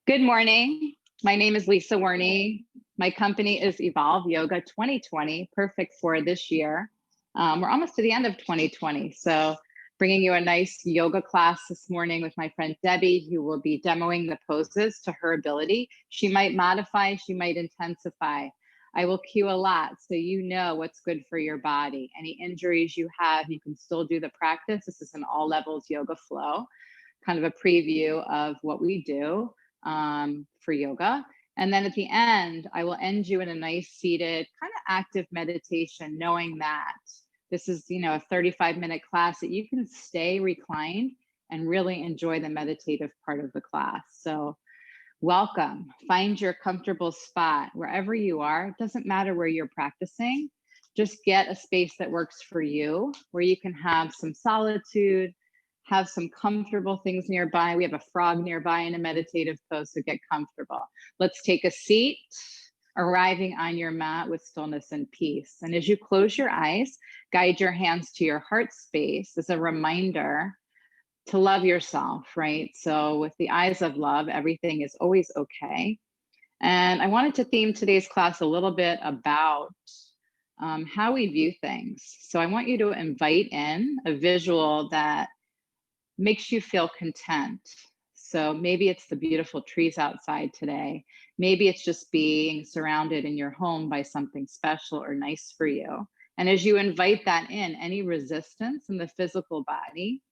Good morning. My name is Lisa Werny. My company is Evolve Yoga 2020, perfect for this year. We're almost to the end of 2020, so bringing you a nice yoga class this morning with my friend Debbie, who will be demoing the poses to her ability. She might modify, she might intensify. I will cue a lot so you know what's good for your body. Any injuries you have, you can still do the practice. This is an all levels yoga flow, kind of a preview of what we do for yoga. And then at the end, I will end you in a nice seated kind of active meditation, knowing that this is, a 35-minute class that you can stay reclined and really enjoy the meditative part of the class. So welcome. Find your comfortable spot wherever you are. It doesn't matter where you're practicing. Just get a space that works for you, where you can have some solitude, have some comfortable things nearby. We have a frog nearby in a meditative pose, so get comfortable. Let's take a seat, arriving on your mat with stillness and peace. And as you close your eyes, guide your hands to your heart space as a reminder to love yourself, right? So with the eyes of love, everything is always okay. And I wanted to theme today's class a little bit about how we view things. So I want you to invite in a visual that makes you feel content. So maybe it's the beautiful trees outside today. Maybe it's just being surrounded in your home by something special or nice for you. And as you invite that in, any resistance in the physical body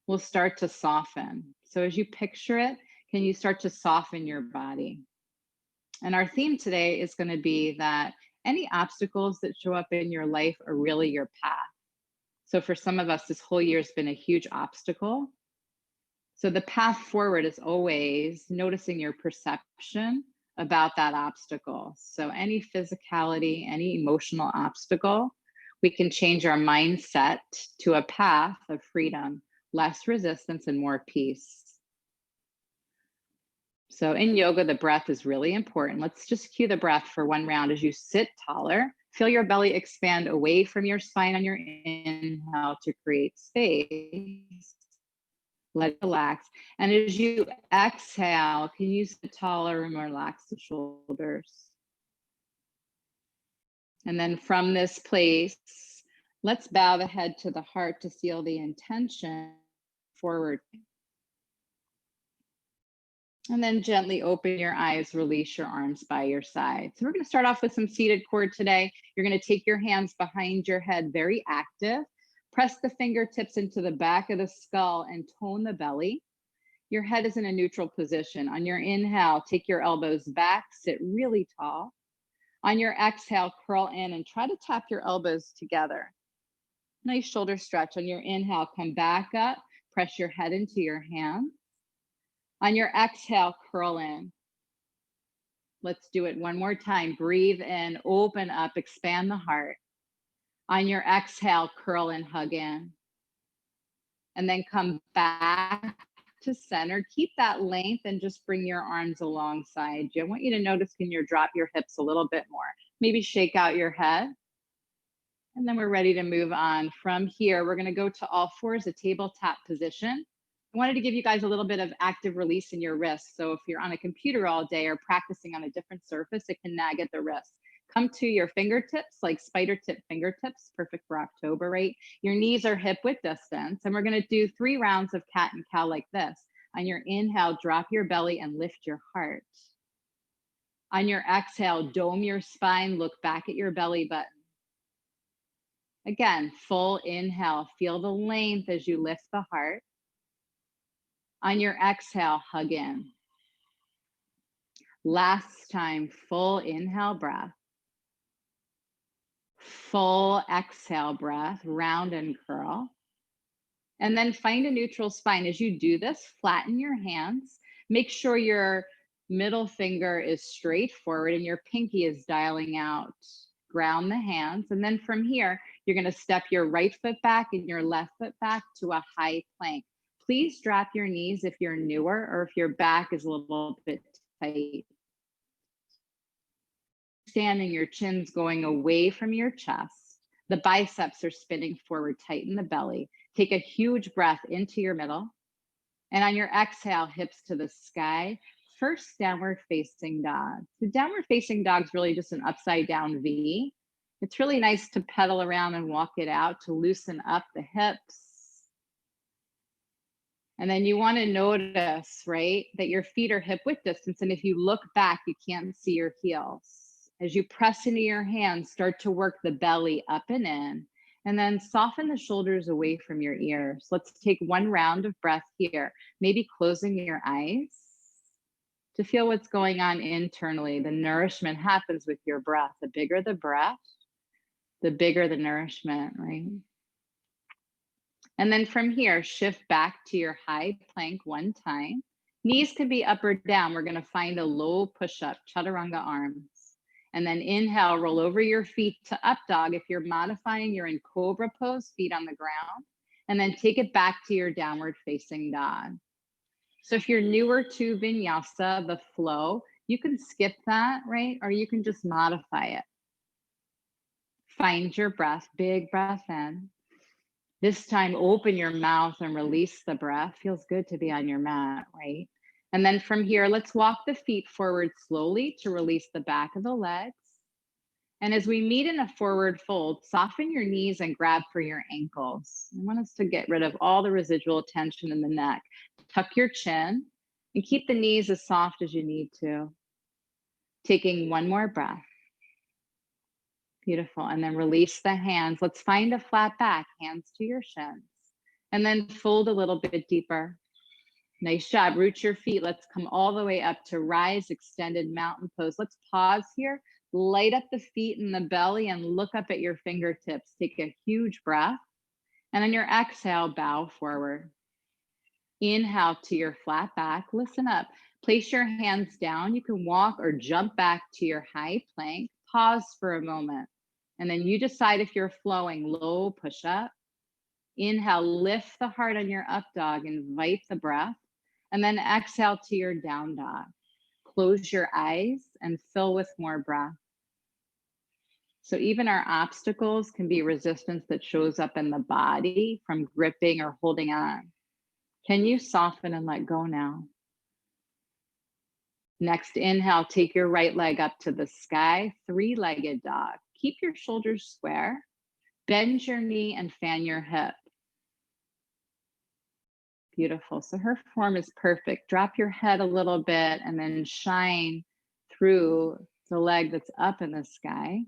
will start to soften. So as you picture it, can you start to soften your body? And our theme today is going to be that any obstacles that show up in your life are really your path. So for some of us, this whole year has been a huge obstacle. So the path forward is always noticing your perception about that obstacle. So any physicality, any emotional obstacle, we can change our mindset to a path of freedom, less resistance, and more peace. So in yoga, the breath is really important. Let's just cue the breath for one round as you sit taller. Feel your belly expand away from your spine on your inhale to create space. Let it relax. And as you exhale, can you sit taller and relax the shoulders? And then from this place, let's bow the head to the heart to seal the intention forward. And then gently open your eyes, release your arms by your side. So we're going to start off with some seated cord today. You're going to take your hands behind your head, very active. Press the fingertips into the back of the skull and tone the belly. Your head is in a neutral position. On your inhale, take your elbows back, sit really tall. On your exhale, curl in and try to tap your elbows together. Nice shoulder stretch. On your inhale, come back up, press your head into your hands. On your exhale, curl in. Let's do it one more time. Breathe in, open up, expand the heart. On your exhale, curl and hug in. And then come back to center. Keep that length and just bring your arms alongside you. I want you to notice, can you drop your hips a little bit more? Maybe shake out your head. And then we're ready to move on. From here, we're going to go to all fours, a tabletop position. I wanted to give you guys a little bit of active release in your wrists. So if you're on a computer all day or practicing on a different surface, it can nag at the wrist. Come to your fingertips, like spider tip fingertips, perfect for October, right? Your knees are hip width distance. And we're going to do 3 rounds of cat and cow like this. On your inhale, drop your belly and lift your heart. On your exhale, dome your spine, look back at your belly button. Again, full inhale, feel the length as you lift the heart. On your exhale, hug in. Last time, full inhale breath. Full exhale breath, round and curl. And then find a neutral spine. As you do this, flatten your hands. Make sure your middle finger is straight forward and your pinky is dialing out. Ground the hands. And then from here, you're going to step your right foot back and your left foot back to a high plank. Please drop your knees if you're newer or if your back is a little bit tight. Standing, your chin's going away from your chest. The biceps are spinning forward, tighten the belly. Take a huge breath into your middle. And on your exhale, hips to the sky. first downward facing dog. So downward facing dog is really just an upside down V. It's really nice to pedal around and walk it out to loosen up the hips. And then you want to notice, right, that your feet are hip width distance. And if you look back, you can't see your heels. As you press into your hands, start to work the belly up and in. And then soften the shoulders away from your ears. Let's take one round of breath here. Maybe closing your eyes to feel what's going on internally. The nourishment happens with your breath. The bigger the breath, the bigger the nourishment, right? And then from here, shift back to your high plank one time. Knees can be up or down. We're going to find a low push-up, chaturanga arms. And then inhale, roll over your feet to up dog. If you're modifying, you're in cobra pose, feet on the ground. And then take it back to your downward facing dog. So if you're newer to vinyasa, the flow, you can skip that, right? Or you can just modify it. Find your breath, big breath in. This time, open your mouth and release the breath. Feels good to be on your mat, right? And then from here, let's walk the feet forward slowly to release the back of the legs. And as we meet in a forward fold, soften your knees and grab for your ankles. I want us to get rid of all the residual tension in the neck. Tuck your chin and keep the knees as soft as you need to. Taking one more breath. Beautiful. And then release the hands. Let's find a flat back, hands to your shins. And then fold a little bit deeper. Nice job. Root your feet. Let's come all the way up to rise, extended mountain pose. Let's pause here. Light up the feet and the belly and look up at your fingertips. Take a huge breath. And on your exhale, bow forward. Inhale to your flat back. Listen up. Place your hands down. You can walk or jump back to your high plank. Pause for a moment. And then you decide if you're flowing, low push up. Inhale, lift the heart on your up dog, invite the breath. And then exhale to your down dog. Close your eyes and fill with more breath. So even our obstacles can be resistance that shows up in the body from gripping or holding on. Can you soften and let go now? Next, inhale, take your right leg up to the sky, three-legged dog. Keep your shoulders square, bend your knee and fan your hip. Beautiful. So her form is perfect. Drop your head a little bit and then shine through the leg that's up in the sky.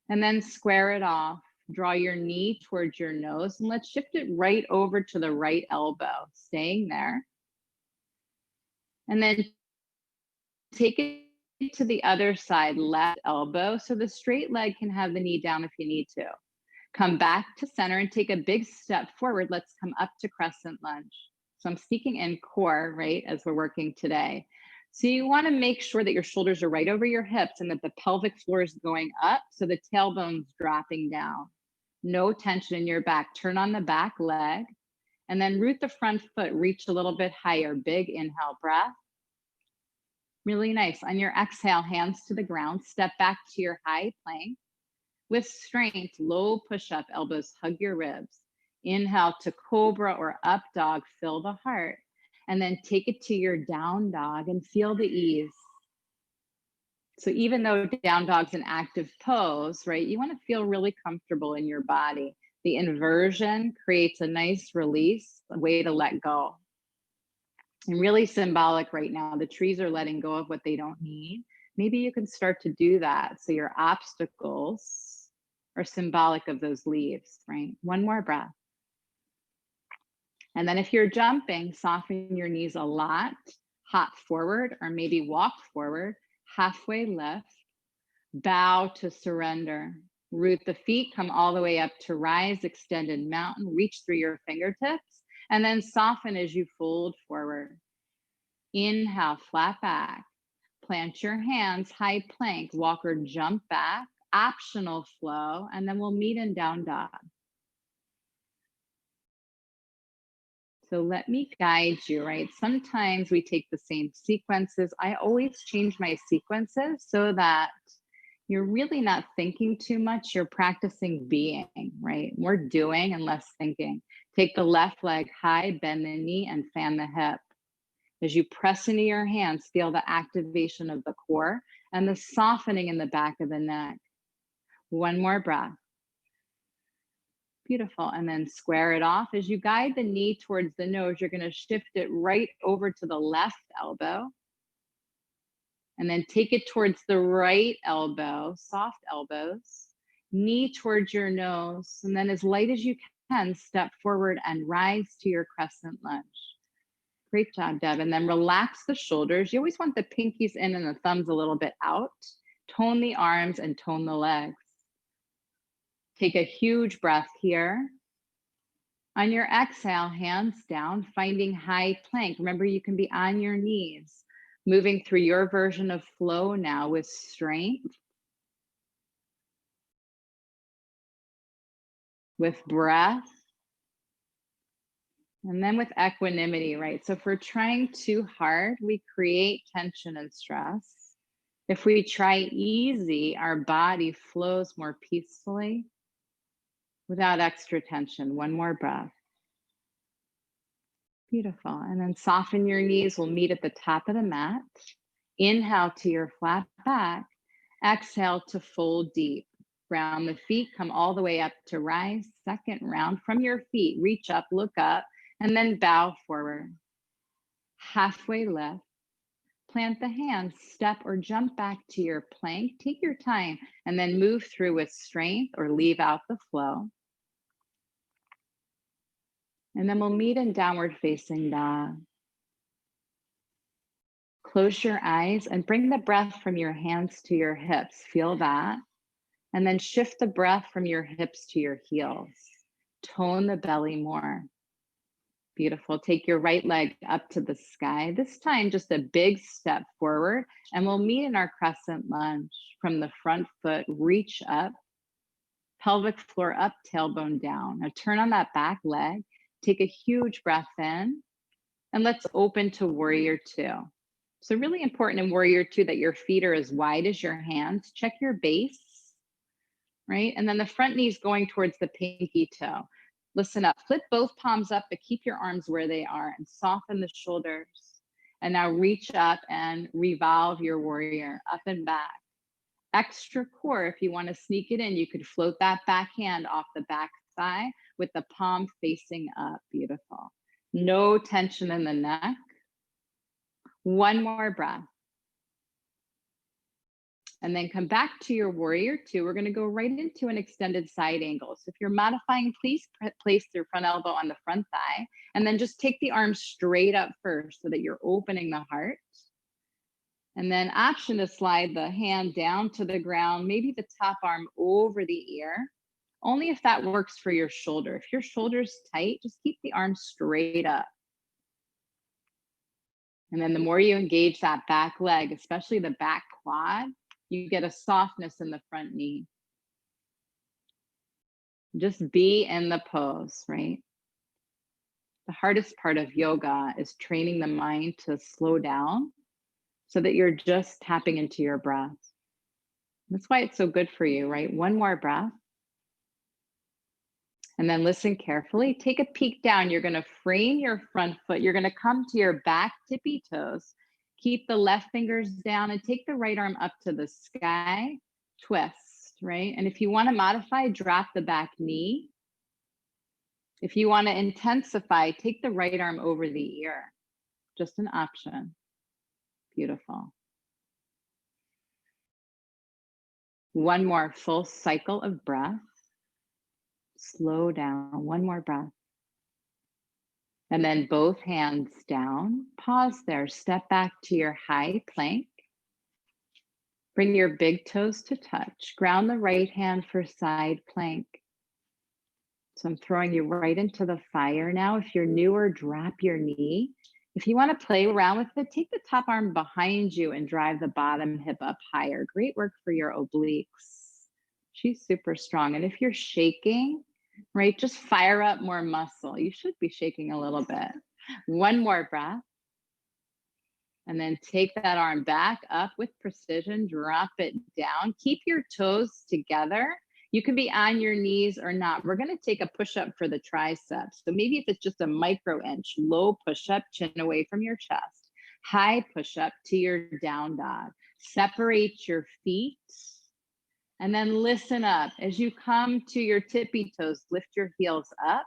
And then square it off. Draw your knee towards your nose and let's shift it right over to the right elbow, staying there. And then take it to the other side, left elbow, so the straight leg can have the knee down if you need to. Come back to center and take a big step forward. Let's come up to crescent lunge. So I'm speaking in core, right, as we're working today. So you want to make sure that your shoulders are right over your hips and that the pelvic floor is going up so the tailbone's dropping down. No tension in your back. Turn on the back leg and then root the front foot, reach a little bit higher. Big inhale breath. Really nice. On your exhale, hands to the ground, step back to your high plank. With strength, low push-up, elbows hug your ribs. Inhale to cobra or up dog, fill the heart. And then take it to your down dog and feel the ease. So even though down dog's an active pose, right, you want to feel really comfortable in your body. The inversion creates a nice release, a way to let go. And really symbolic right now, the trees are letting go of what they don't need. Maybe you can start to do that. So your obstacles are symbolic of those leaves, right? One more breath. And then if you're jumping, soften your knees a lot, hop forward or maybe walk forward, halfway lift, bow to surrender. Root the feet, come all the way up to rise, extended mountain, reach through your fingertips, and then soften as you fold forward. Inhale, flat back. Plant your hands, high plank, walk or jump back, optional flow, and then we'll meet in down dog. So let me guide you, right? Sometimes we take the same sequences. I always change my sequences so that you're really not thinking too much. You're practicing being, right? More doing and less thinking. Take the left leg high, bend the knee and fan the hip. As you press into your hands, feel the activation of the core and the softening in the back of the neck. One more breath. Beautiful. And then square it off. As you guide the knee towards the nose, you're going to shift it right over to the left elbow. And then take it towards the right elbow, soft elbows, knee towards your nose. And then as light as you can, step forward and rise to your crescent lunge. Great job, Deb. And then relax the shoulders. You always want the pinkies in and the thumbs a little bit out. Tone the arms and tone the legs. Take a huge breath here. On your exhale, hands down, finding high plank. Remember, you can be on your knees, moving through your version of flow now with strength, with breath, and then with equanimity, right? So if we're trying too hard, we create tension and stress. If we try easy, our body flows more peacefully without extra tension. One more breath. Beautiful. And then soften your knees. We'll meet at the top of the mat. Inhale to your flat back. Exhale to fold deep. Ground the feet, come all the way up to rise. Second round from your feet, reach up, look up, and then bow forward. Halfway lift. Plant the hands, step or jump back to your plank. Take your time and then move through with strength or leave out the flow. And then we'll meet in downward facing dog. Close your eyes and bring the breath from your hands to your hips. Feel that. And then shift the breath from your hips to your heels. Tone the belly more. Beautiful. Take your right leg up to the sky. This time, just a big step forward, and we'll meet in our crescent lunge. From the front foot, reach up, pelvic floor up, tailbone down. Now turn on that back leg. Take a huge breath in, and let's open to warrior two. So really important in warrior two that your feet are as wide as your hands. Check your base, right? And then the front knee's going towards the pinky toe. Listen up, flip both palms up, but keep your arms where they are and soften the shoulders. And now reach up and revolve your warrior up and back. Extra core, if you want to sneak it in, you could float that back hand off the back thigh with the palm facing up. Beautiful. No tension in the neck. One more breath. And then come back to your warrior two. We're going to go right into an extended side angle. So if you're modifying, please place your front elbow on the front thigh, and then just take the arms straight up first so that you're opening the heart. And then option to slide the hand down to the ground, maybe the top arm over the ear, only if that works for your shoulder. If your shoulder's tight, just keep the arms straight up. And then the more you engage that back leg, especially the back quad, you get a softness in the front knee. Just be in the pose, right? The hardest part of yoga is training the mind to slow down so that you're just tapping into your breath. That's why it's so good for you, right? One more breath. And then listen carefully. Take a peek down. You're going to frame your front foot. You're going to come to your back tippy toes. Keep the left fingers down and take the right arm up to the sky. Twist, right? And if you want to modify, drop the back knee. If you want to intensify, take the right arm over the ear. Just an option. Beautiful. One more full cycle of breath. Slow down. One more breath. And then both hands down. Pause there. Step back to your high plank. Bring your big toes to touch. Ground the right hand for side plank. So I'm throwing you right into the fire now. If you're newer, drop your knee. If you want to play around with it, take the top arm behind you and drive the bottom hip up higher. Great work for your obliques. She's super strong. And if you're shaking, right, just fire up more muscle. You should be shaking a little bit. One more breath. And then take that arm back up with precision, drop it down. Keep your toes together. You can be on your knees or not. We're going to take a push-up for the triceps. So maybe if it's just a micro inch, low push-up, chin away from your chest. High push-up to your down dog. Separate your feet. And then listen up. As you come to your tippy toes, lift your heels up.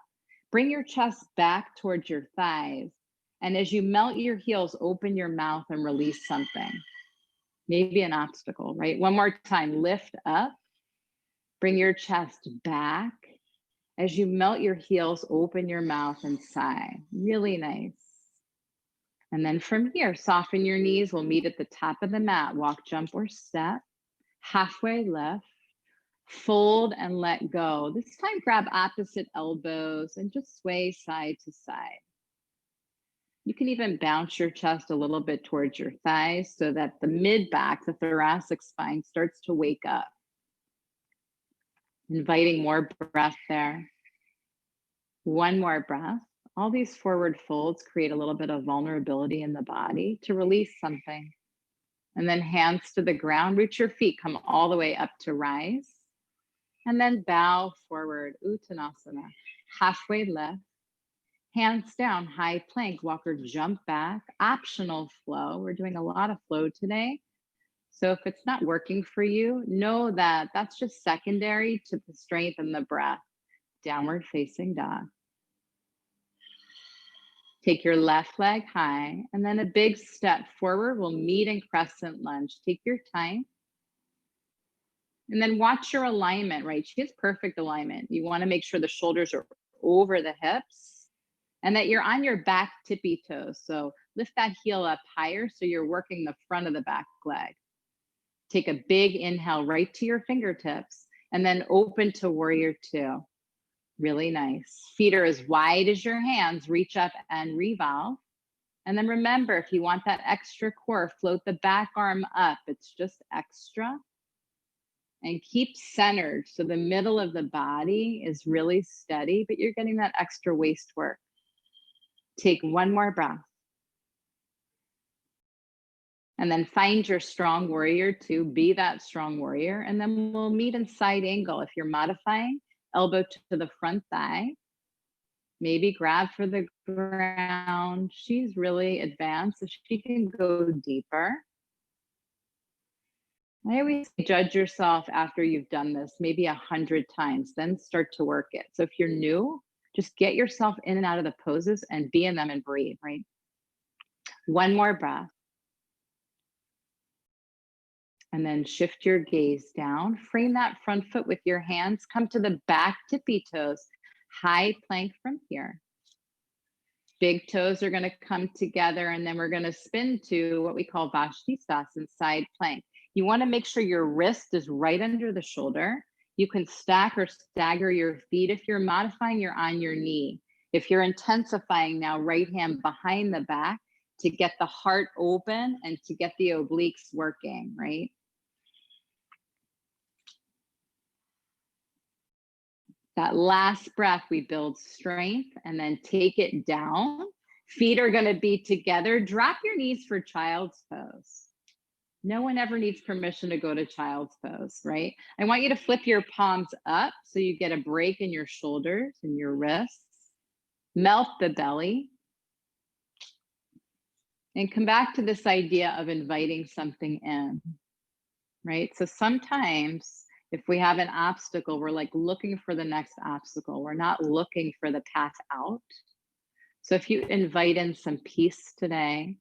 Bring your chest back towards your thighs. And as you melt your heels, open your mouth and release something. Maybe an obstacle, right? One more time. Lift up. Bring your chest back. As you melt your heels, open your mouth and sigh. Really nice. And then from here, soften your knees. We'll meet at the top of the mat. Walk, jump, or step. Halfway lift. Fold and let go. This time, grab opposite elbows and just sway side to side. You can even bounce your chest a little bit towards your thighs so that the mid-back, the thoracic spine, starts to wake up. Inviting more breath there. One more breath. All these forward folds create a little bit of vulnerability in the body to release something. And then hands to the ground, root your feet, come all the way up to rise. And then bow forward, Uttanasana. Halfway lift. Hands down, high plank, walk or jump back. Optional flow. We're doing a lot of flow today. So if it's not working for you, know that that's just secondary to the strength and the breath. Downward facing dog. Take your left leg high and then a big step forward. We'll meet in crescent lunge. Take your time. And then watch your alignment, right? She has perfect alignment. You want to make sure the shoulders are over the hips and that you're on your back tippy toes. So lift that heel up higher so you're working the front of the back leg. Take a big inhale right to your fingertips and then open to warrior two. Really nice. Feet are as wide as your hands. Reach up and revolve. And then remember, if you want that extra core, float the back arm up. It's just extra. And keep centered so the middle of the body is really steady, but you're getting that extra waist work. Take one more breath. And then find your strong warrior two. Be that strong warrior. And then we'll meet in side angle. If you're modifying, elbow to the front thigh. Maybe grab for the ground. She's really advanced, so she can go deeper. I always say judge yourself after you've done this, maybe 100 times, then start to work it. So if you're new, just get yourself in and out of the poses and be in them and breathe, right? One more breath. And then shift your gaze down. Frame that front foot with your hands. Come to the back tippy toes. High plank from here. Big toes are going to come together and then we're going to spin to what we call Vashisthasana, side plank. You want to make sure your wrist is right under the shoulder. You can stack or stagger your feet. If you're modifying, you're on your knee. If you're intensifying now, right hand behind the back to get the heart open and to get the obliques working, right? That last breath, we build strength and then take it down. Feet are going to be together. Drop your knees for child's pose. No one ever needs permission to go to child's pose, right? I want you to flip your palms up so you get a break in your shoulders and your wrists. Melt the belly. And come back to this idea of inviting something in, right? So sometimes if we have an obstacle, we're like looking for the next obstacle. We're not looking for the path out. So if you invite in some peace today,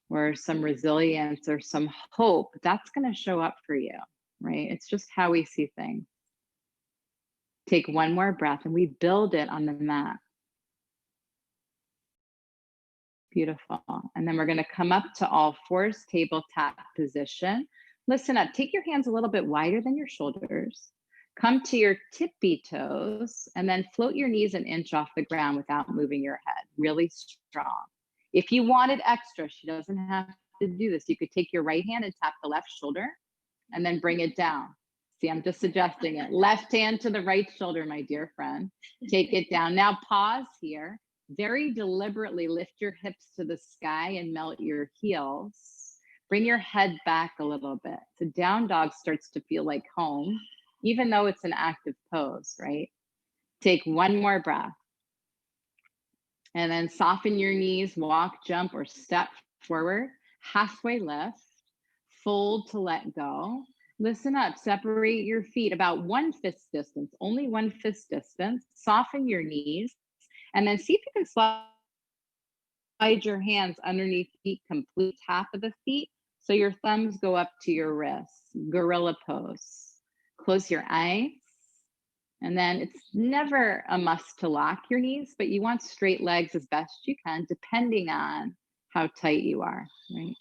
or some resilience or some hope, that's going to show up for you, right? It's just how we see things. Take one more breath and we build it on the mat. Beautiful. And then we're going to come up to all fours, tabletop position. Listen up. Take your hands a little bit wider than your shoulders. Come to your tippy toes and then float your knees an inch off the ground without moving your head. Really strong. If you wanted extra, she doesn't have to do this. You could take your right hand and tap the left shoulder and then bring it down. See, I'm just suggesting it. Left hand to the right shoulder, my dear friend. Take it down. Now pause here. Very deliberately lift your hips to the sky and melt your heels. Bring your head back a little bit. So down dog starts to feel like home, even though it's an active pose, right? Take one more breath. And then soften your knees, walk, jump, or step forward, halfway lift, fold to let go. Listen up, separate your feet about 1 fist distance, only 1 fist distance. Soften your knees, and then see if you can slide your hands underneath feet, complete half of the feet. So your thumbs go up to your wrists, gorilla pose. Close your eyes. And then it's never a must to lock your knees, but you want straight legs as best you can, depending on how tight you are, right?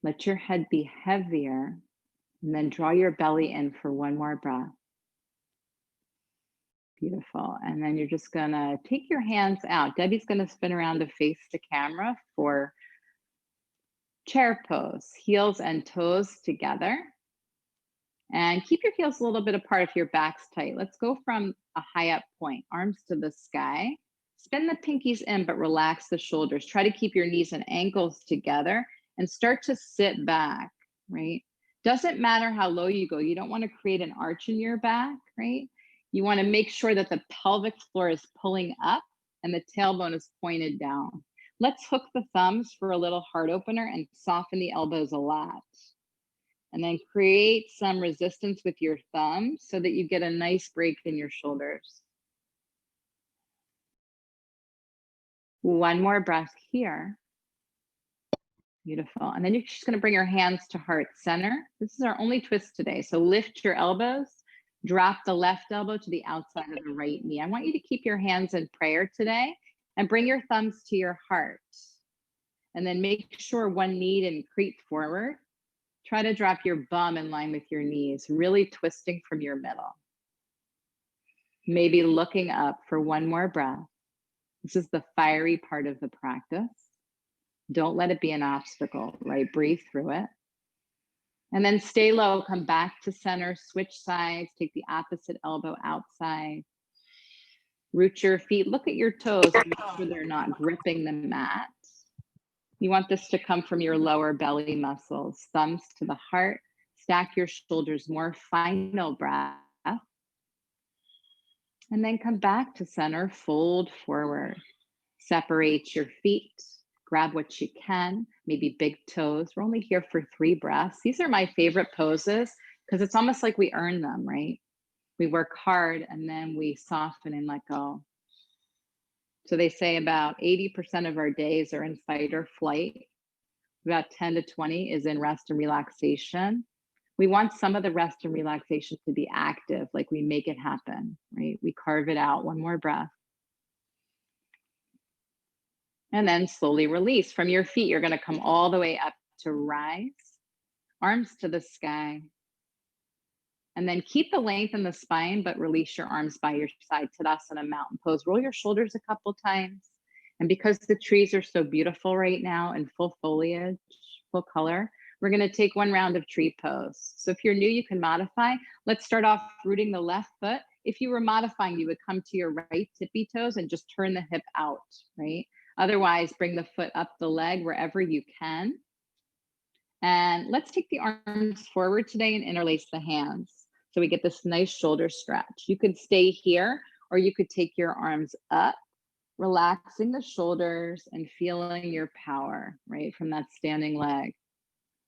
Let your head be heavier, and then draw your belly in for 1 more breath. Beautiful. And then you're just gonna take your hands out. Debbie's gonna spin around to face the camera for chair pose, heels and toes together. And keep your heels a little bit apart if your back's tight. Let's go from a high up point, arms to the sky. Spin the pinkies in, but relax the shoulders. Try to keep your knees and ankles together and start to sit back, right? Doesn't matter how low you go. You don't want to create an arch in your back, right? You want to make sure that the pelvic floor is pulling up and the tailbone is pointed down. Let's hook the thumbs for a little heart opener and soften the elbows a lot. And then create some resistance with your thumbs so that you get a nice break in your shoulders. 1 more breath here. Beautiful. And then you're just going to bring your hands to heart center. This is our only twist today. So lift your elbows, drop the left elbow to the outside of the right knee. I want you to keep your hands in prayer today and bring your thumbs to your heart. And then make sure one knee didn't creep forward. Try to drop your bum in line with your knees, really twisting from your middle. Maybe looking up for 1 more breath. This is the fiery part of the practice. Don't let it be an obstacle, right? Breathe through it. And then stay low, come back to center, switch sides, take the opposite elbow outside. Root your feet, look at your toes, make sure they're not gripping the mat. You want this to come from your lower belly muscles, thumbs to the heart, stack your shoulders more, final breath. And then come back to center, fold forward. Separate your feet, grab what you can, maybe big toes. We're only here for 3 breaths. These are my favorite poses because it's almost like we earn them, right? We work hard and then we soften and let go. So they say about 80% of our days are in fight or flight. About 10 to 20 is in rest and relaxation. We want some of the rest and relaxation to be active, like we make it happen, right? We carve it out. 1 more breath. And then slowly release. From your feet, you're going to come all the way up to rise, arms to the sky. And then keep the length in the spine, but release your arms by your side. Tadasana, mountain pose. Roll your shoulders a couple times. And because the trees are so beautiful right now in full foliage, full color, we're going to take 1 round of tree pose. So if you're new, you can modify. Let's start off rooting the left foot. If you were modifying, you would come to your right tippy toes and just turn the hip out, right? Otherwise, bring the foot up the leg wherever you can. And let's take the arms forward today and interlace the hands. So we get this nice shoulder stretch. You could stay here or you could take your arms up, relaxing the shoulders and feeling your power, right, from that standing leg.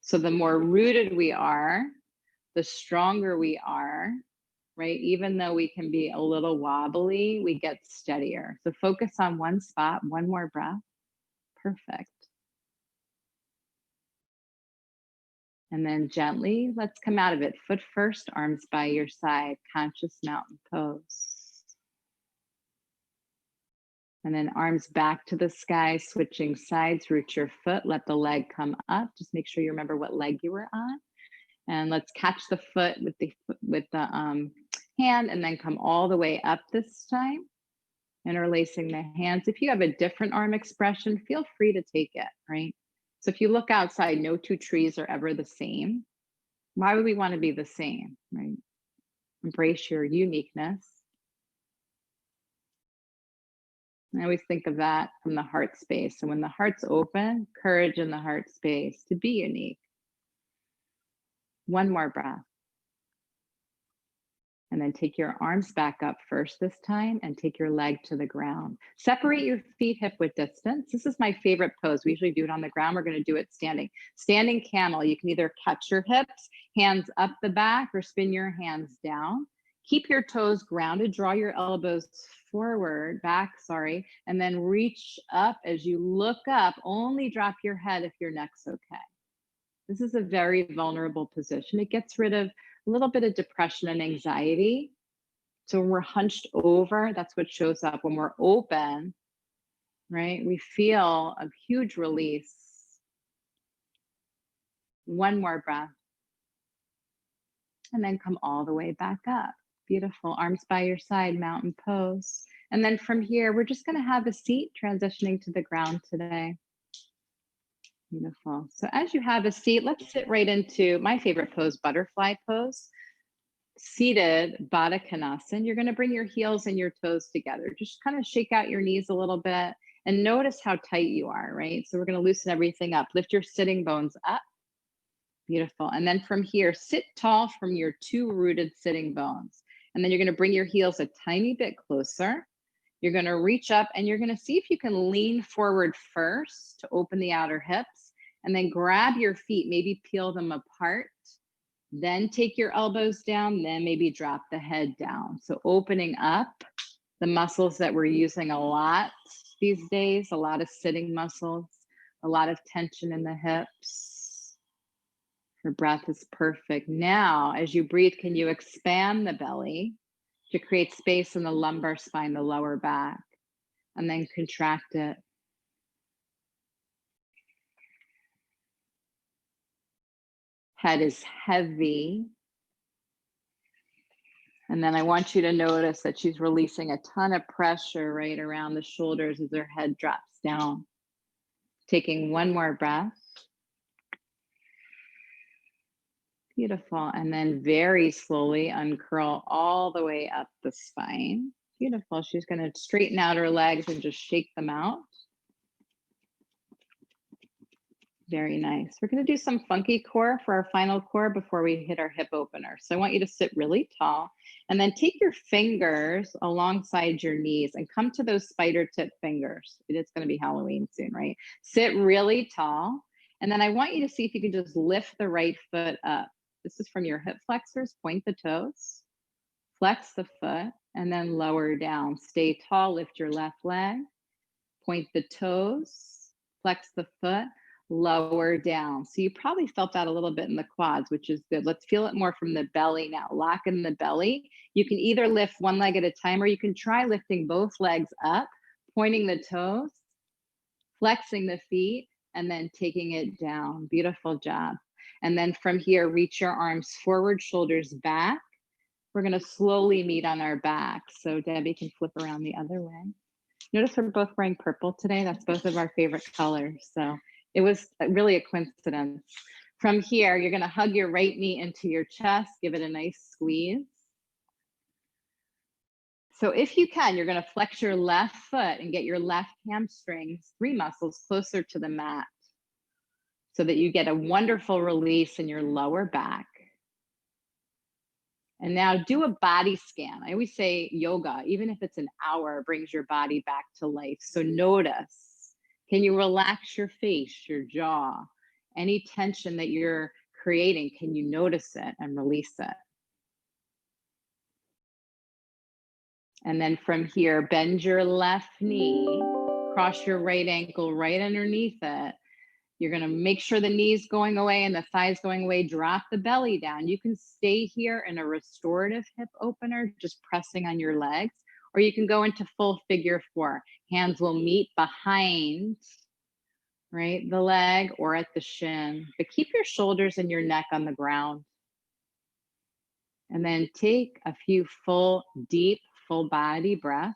So the more rooted we are, the stronger we are, right? Even though we can be a little wobbly, we get steadier. So focus on 1 spot, 1 more breath. Perfect. And then gently, let's come out of it. Foot first, arms by your side, conscious mountain pose. And then arms back to the sky, switching sides, root your foot, let the leg come up. Just make sure you remember what leg you were on. And let's catch the foot with the hand and then come all the way up this time. Interlacing the hands. If you have a different arm expression, feel free to take it, right? So if you look outside, no 2 trees are ever the same. Why would we want to be the same, right? Embrace your uniqueness. I always think of that from the heart space. And when the heart's open, courage in the heart space to be unique. 1 more breath. And then take your arms back up first this time and take your leg to the ground. Separate your feet hip width distance. This is my favorite pose. We usually do it on the ground. We're going to do it standing. Standing camel. You can either catch your hips, hands up the back, or spin your hands down. Keep your toes grounded. Draw your elbows forward, back, sorry, and then reach up. As you look up, only drop your head if your neck's okay. This is a very vulnerable position. It gets rid of a little bit of depression and anxiety. So when we're hunched over, that's what shows up. When we're open, right, we feel a huge release. One more breath. And then come all the way back up. Beautiful. Arms by your side, mountain pose. And then from here, we're just going to have a seat transitioning to the ground today. Beautiful. So as you have a seat, let's sit right into my favorite pose, butterfly pose. Seated Baddha Konasana. You're going to bring your heels and your toes together. Just kind of shake out your knees a little bit and notice how tight you are, right? So we're going to loosen everything up. Lift your sitting bones up. Beautiful. And then from here, sit tall from your two rooted sitting bones. And then you're going to bring your heels a tiny bit closer. You're going to reach up and you're going to see if you can lean forward first to open the outer hips, and then grab your feet, maybe peel them apart. Then take your elbows down, then maybe drop the head down. So opening up the muscles that we're using a lot these days, a lot of sitting muscles, a lot of tension in the hips. Your breath is perfect. Now, as you breathe, can you expand the belly to create space in the lumbar spine, the lower back, and then contract it. Head is heavy. And then I want you to notice that she's releasing a ton of pressure right around the shoulders as her head drops down. Taking one more breath. Beautiful. And then very slowly uncurl all the way up the spine. Beautiful. She's going to straighten out her legs and just shake them out. Very nice. We're going to do some funky core for our final core before we hit our hip opener. So I want you to sit really tall and then take your fingers alongside your knees and come to those spider tip fingers. It is going to be Halloween soon, right? Sit really tall. And then I want you to see if you can just lift the right foot up. This is from your hip flexors. Point the toes, flex the foot, and then lower down. Stay tall, lift your left leg, point the toes, flex the foot, lower down. So you probably felt that a little bit in the quads, which is good. Let's feel it more from the belly now. Lock in the belly. You can either lift one leg at a time, or you can try lifting both legs up, pointing the toes, flexing the feet, and then taking it down. Beautiful job. And then from here, reach your arms forward, shoulders back. We're going to slowly meet on our back. So Debbie can flip around the other way. Notice we're both wearing purple today. That's both of our favorite colors. So it was really a coincidence. From here, you're going to hug your right knee into your chest. Give it a nice squeeze. So if you can, you're going to flex your left foot and get your left hamstrings, 3 muscles, closer to the mat, so that you get a wonderful release in your lower back. And now do a body scan. I always say yoga, even if it's an hour, brings your body back to life. So notice, can you relax your face, your jaw, any tension that you're creating? Can you notice it and release it? And then from here, bend your left knee, cross your right ankle right underneath it. You're going to make sure the knee's going away and the thighs going away. Drop the belly down. You can stay here in a restorative hip opener, just pressing on your legs, or you can go into full figure 4. Hands will meet behind, right, the leg or at the shin, but keep your shoulders and your neck on the ground. And then take a few full, deep, full body breaths.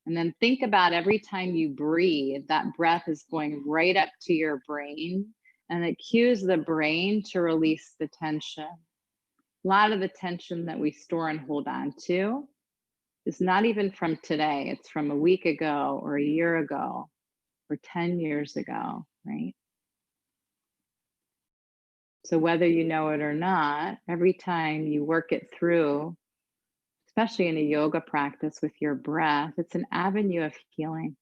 And then think about every time you breathe, that breath is going right up to your brain, and it cues the brain to release the tension. A lot of the tension that we store and hold on to is not even from today. It's from a week ago or a year ago or 10 years ago, right? So whether you know it or not, every time you work it through, especially in a yoga practice with your breath, it's an avenue of healing,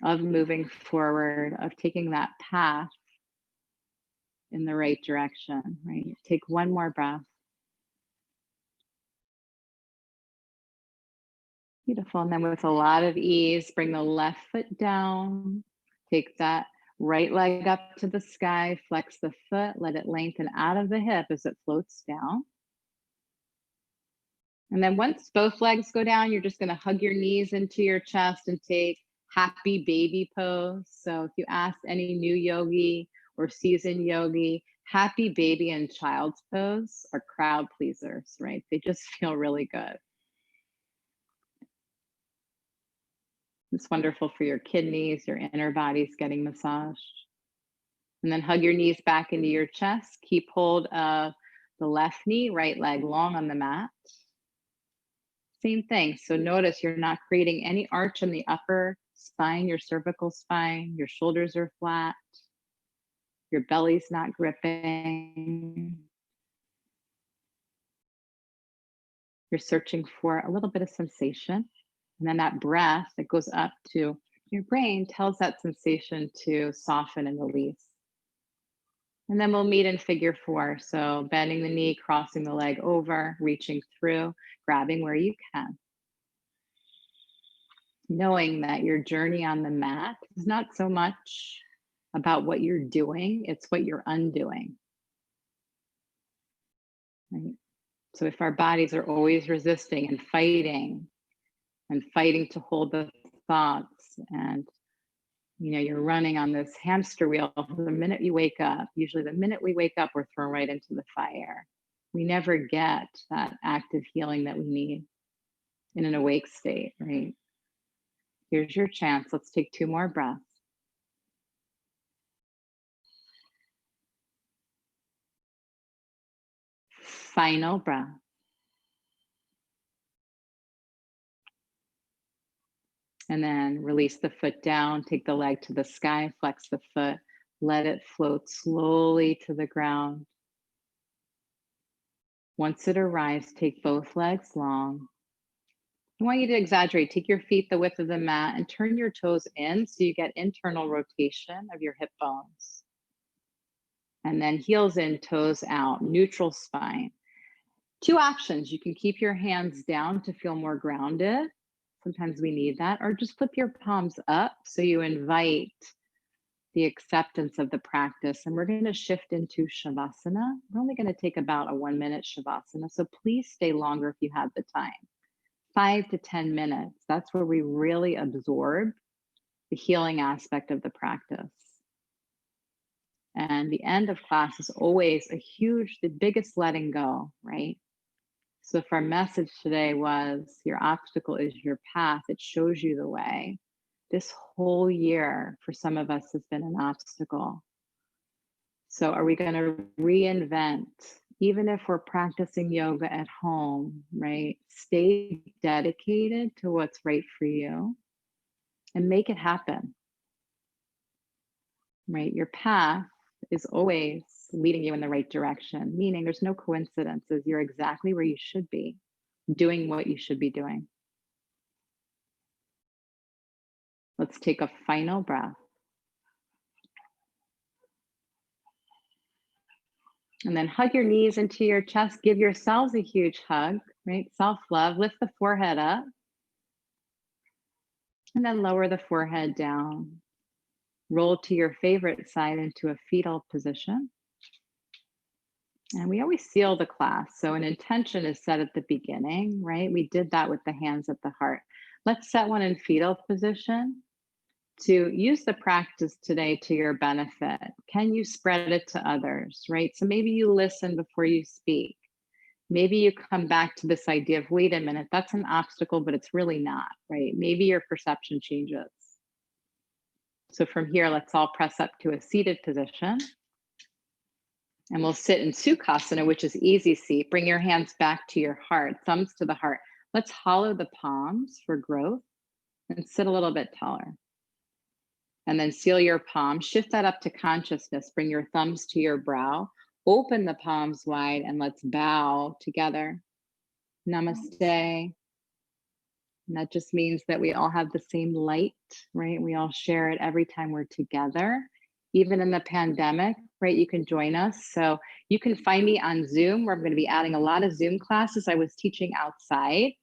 of moving forward, of taking that path in the right direction, right? Take one more breath. Beautiful. And then with a lot of ease, bring the left foot down. Take that right leg up to the sky. Flex the foot. Let it lengthen out of the hip as it floats down. And then once both legs go down, you're just going to hug your knees into your chest and take happy baby pose. So if you ask any new yogi or seasoned yogi, happy baby and child's pose are crowd pleasers, right? They just feel really good. It's wonderful for your kidneys, your inner body's getting massaged. And then hug your knees back into your chest. Keep hold of the left knee, right leg long on the mat. Same thing. So notice you're not creating any arch in the upper spine, your cervical spine. Your shoulders are flat. Your belly's not gripping. You're searching for a little bit of sensation. And then that breath that goes up to your brain tells that sensation to soften and release. And then we'll meet in figure 4. So bending the knee, crossing the leg over, reaching through, grabbing where you can. Knowing that your journey on the mat is not so much about what you're doing, it's what you're undoing. Right? So if our bodies are always resisting and fighting to hold the thoughts, and you're running on this hamster wheel, the minute you wake up, usually the minute we wake up, we're thrown right into the fire. We never get that active healing that we need in an awake state, right? Here's your chance. Let's take 2 more breaths. Final breath. And then release the foot down, take the leg to the sky, flex the foot, let it float slowly to the ground. Once it arrives, take both legs long. I want you to exaggerate. Take your feet the width of the mat and turn your toes in so you get internal rotation of your hip bones. And then heels in, toes out, neutral spine. 2 options. You can keep your hands down to feel more grounded. Sometimes we need that. Or just flip your palms up so you invite the acceptance of the practice. And we're going to shift into Shavasana. We're only going to take about a 1-minute Shavasana. So please stay longer if you have the time. 5 to 10 minutes. That's where we really absorb the healing aspect of the practice. And the end of class is always the biggest letting go, right? So if our message today was your obstacle is your path, it shows you the way. This whole year for some of us has been an obstacle. So are we going to reinvent, even if we're practicing yoga at home, right? Stay dedicated to what's right for you and make it happen, right? Your path is always leading you in the right direction, meaning there's no coincidences. You're exactly where you should be, doing what you should be doing. Let's take a final breath. And then hug your knees into your chest. Give yourselves a huge hug, right? Self-love. Lift the forehead up. And then lower the forehead down. Roll to your favorite side into a fetal position. And we always seal the class. So an intention is set at the beginning, right? We did that with the hands at the heart. Let's set one in fetal position to use the practice today to your benefit. Can you spread it to others, right? So maybe you listen before you speak. Maybe you come back to this idea of, wait a minute, that's an obstacle, but it's really not, right? Maybe your perception changes. So from here, let's all press up to a seated position. And we'll sit in Sukhasana, which is easy seat. Bring your hands back to your heart, thumbs to the heart. Let's hollow the palms for growth and sit a little bit taller. And then seal your palms, shift that up to consciousness, bring your thumbs to your brow, open the palms wide, and let's bow together. Namaste. And that just means that we all have the same light, right? We all share it every time we're together. Even in the pandemic, right? You can join us. So you can find me on Zoom, where I'm going to be adding a lot of Zoom classes. I was teaching outside.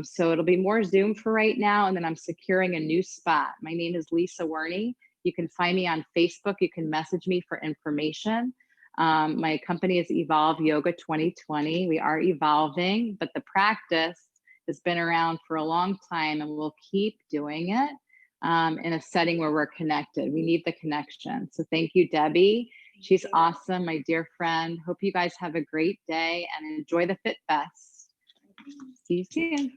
So it'll be more Zoom for right now. And then I'm securing a new spot. My name is Lisa Werny. You can find me on Facebook. You can message me for information. My company is Evolve Yoga 2020. We are evolving, but the practice has been around for a long time, and we'll keep doing it in a setting where we're connected. We need the connection. So thank you, Debbie. She's awesome, my dear friend. Hope you guys have a great day and enjoy the Fitfest. See you soon.